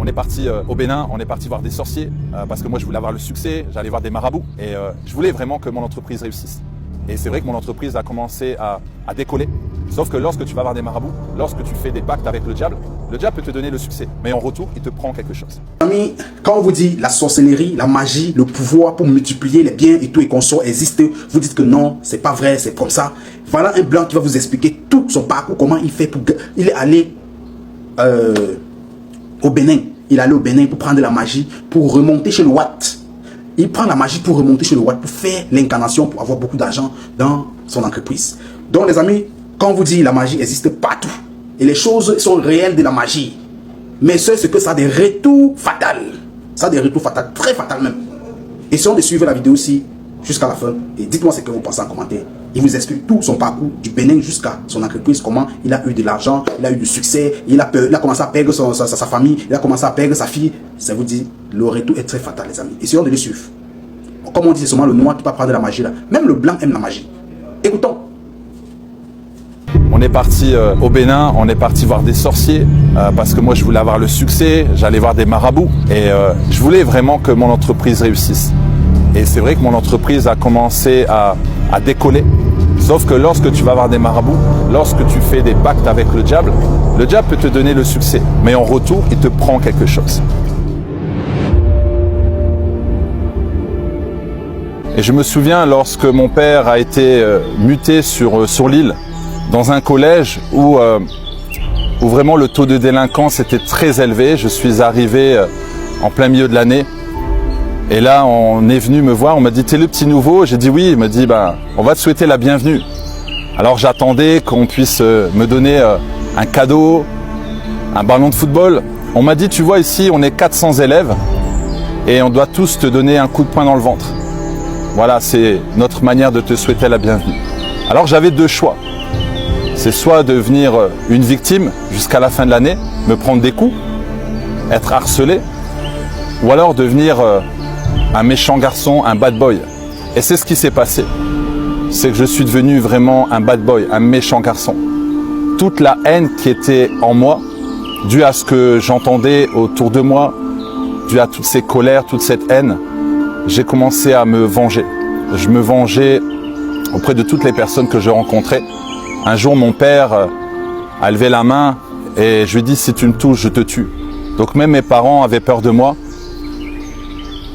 On est parti au Bénin, on est parti voir des sorciers parce que moi je voulais avoir le succès, j'allais voir des marabouts et je voulais vraiment que mon entreprise réussisse. Et c'est vrai que mon entreprise a commencé à décoller. Sauf que lorsque tu vas voir des marabouts, lorsque tu fais des pactes avec le diable peut te donner le succès. Mais en retour, il te prend quelque chose. Amis, quand on vous dit la sorcellerie, la magie, le pouvoir pour multiplier les biens et tout et consorts existe, vous dites que non, c'est pas vrai, c'est comme ça. Voilà un blanc qui va vous expliquer tout son parcours, comment il fait pour... Il est allé au Bénin. Il est allé au Bénin pour prendre la magie, pour remonter chez le Watt. Il prend la magie pour remonter chez le Watt, pour faire l'incarnation, pour avoir beaucoup d'argent dans son entreprise. Donc les amis, quand on vous dit la magie existe partout, et les choses sont réelles de la magie, mais c'est ce que ça a des retours fatals. Ça a des retours fatals, très fatals même. Essayons de suivre la vidéo aussi jusqu'à la fin, et dites-moi ce que vous pensez en commentaire. Il vous explique tout son parcours, du Bénin jusqu'à son entreprise, comment il a eu de l'argent, il a eu du succès, il a commencé à perdre sa famille, il a commencé à perdre sa fille. Ça vous dit, le retour est très fatal les amis. Essayons de le suivre. Comme on dit, c'est seulement le noir qui peut prendre la magie là. Même le blanc aime la magie. Écoutons. On est parti au Bénin, on est parti voir des sorciers parce que moi je voulais avoir le succès, j'allais voir des marabouts et je voulais vraiment que mon entreprise réussisse. Et c'est vrai que mon entreprise a commencé à décoller. Sauf que lorsque tu vas voir des marabouts, lorsque tu fais des pactes avec le diable peut te donner le succès. Mais en retour, il te prend quelque chose. Et je me souviens lorsque mon père a été muté sur l'île, dans un collège où vraiment le taux de délinquance était très élevé. Je suis arrivé en plein milieu de l'année. Et là, on est venu me voir, on m'a dit « T'es le petit nouveau ?» J'ai dit « Oui ». Il m'a dit « On va te souhaiter la bienvenue ». Alors j'attendais qu'on puisse me donner un cadeau, un ballon de football. On m'a dit « Tu vois ici, on est 400 élèves et on doit tous te donner un coup de poing dans le ventre. Voilà, c'est notre manière de te souhaiter la bienvenue. » Alors j'avais deux choix. C'est soit devenir une victime jusqu'à la fin de l'année, me prendre des coups, être harcelé, ou alors devenir un méchant garçon, un bad boy. Et c'est ce qui s'est passé. C'est que je suis devenu vraiment un bad boy, un méchant garçon. Toute la haine qui était en moi, due à ce que j'entendais autour de moi, due à toutes ces colères, toute cette haine, j'ai commencé à me venger. Je me vengeais auprès de toutes les personnes que je rencontrais. Un jour, mon père a levé la main et je lui ai dit « Si tu me touches, je te tue ». Donc même mes parents avaient peur de moi.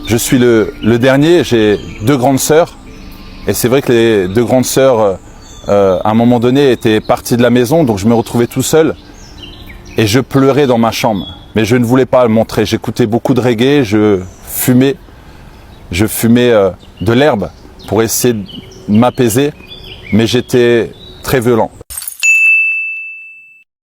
Je suis le dernier, j'ai deux grandes sœurs. Et c'est vrai que les deux grandes sœurs, à un moment donné, étaient parties de la maison. Donc je me retrouvais tout seul. Et je pleurais dans ma chambre. Mais je ne voulais pas le montrer. J'écoutais beaucoup de reggae, je fumais. Je fumais de l'herbe pour essayer de m'apaiser. Mais j'étais très violent.